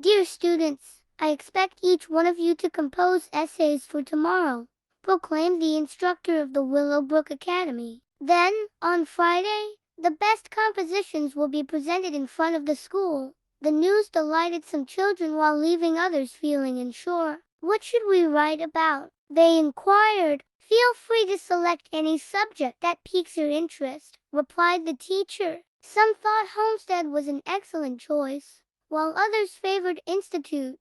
Dear students, I expect each one of you to compose essays for tomorrow, proclaimed the instructor of the Willowbrook Academy. Then, on Friday, the best compositions will be presented in front of the school. The news delighted some children while leaving others feeling unsure. What should we write about? They inquired. Feel free to select any subject that piques your interest, replied the teacher. Some thought Homestead was an excellent choice, while others favored Institute.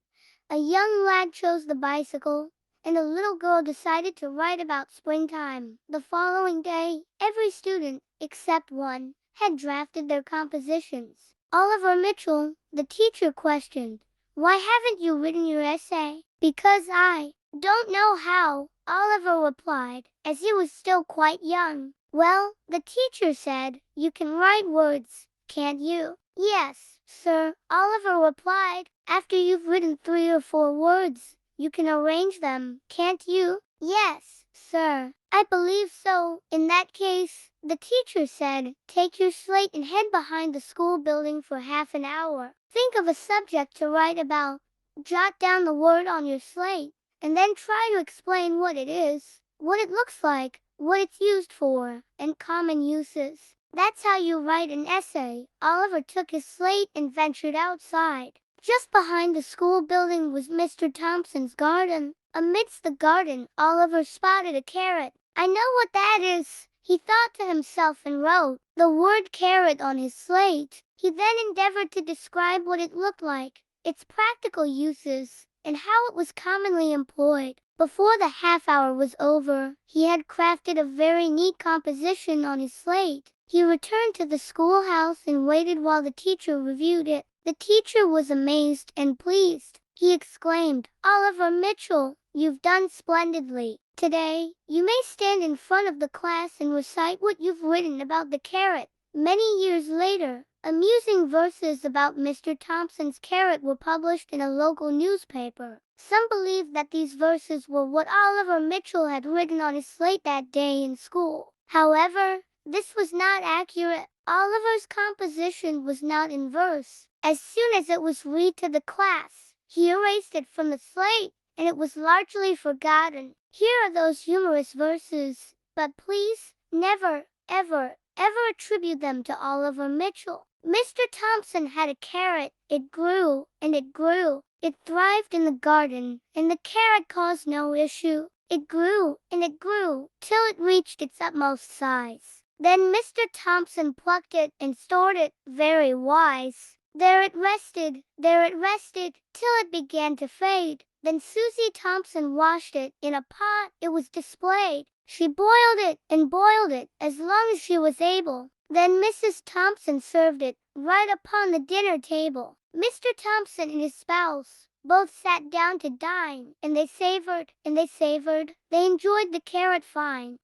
A young lad chose the bicycle, and a little girl decided to write about springtime. The following day, every student, except one, had drafted their compositions. Oliver Mitchell, the teacher, questioned, "Why haven't you written your essay?" "Because I don't know how," Oliver replied, as he was still quite young. "Well," the teacher said, "you can write words, can't you?" "Yes, sir," Oliver replied. "After you've written 3 or 4 words, you can arrange them, can't you?" "Yes, sir, I believe so." "In that case," the teacher said, "take your slate and head behind the school building for half an hour. Think of a subject to write about. Jot down the word on your slate, and then try to explain what it is, what it looks like, what it's used for, and common uses. That's how you write an essay." Oliver took his slate and ventured outside. Just behind the school building was Mr. Thompson's garden. Amidst the garden, Oliver spotted a carrot. "I know what that is," he thought to himself, and wrote the word carrot on his slate. He then endeavored to describe what it looked like, its practical uses, and how it was commonly employed. Before the half hour was over, he had crafted a very neat composition on his slate. He returned to the schoolhouse and waited while the teacher reviewed it. The teacher was amazed and pleased. He exclaimed, "Oliver Mitchell, you've done splendidly. Today, you may stand in front of the class and recite what you've written about the carrot." Many years later, amusing verses about Mr. Thompson's carrot were published in a local newspaper. Some believed that these verses were what Oliver Mitchell had written on his slate that day in school. However, this was not accurate. Oliver's composition was not in verse. As soon as it was read to the class, he erased it from the slate, and it was largely forgotten. Here are those humorous verses, but please, never, ever, ever attribute them to Oliver Mitchell. Mr. Thompson had a carrot. It grew, and it grew. It thrived in the garden, and the carrot caused no issue. It grew, and it grew, till it reached its utmost size. Then Mr. Thompson plucked it and stored it, very wise. There it rested, till it began to fade. Then Susie Thompson washed it in a pot. It was displayed. She boiled it and boiled it as long as she was able. Then Mrs. Thompson served it right upon the dinner table. Mr. Thompson and his spouse both sat down to dine, and they savored, they enjoyed the carrot fine.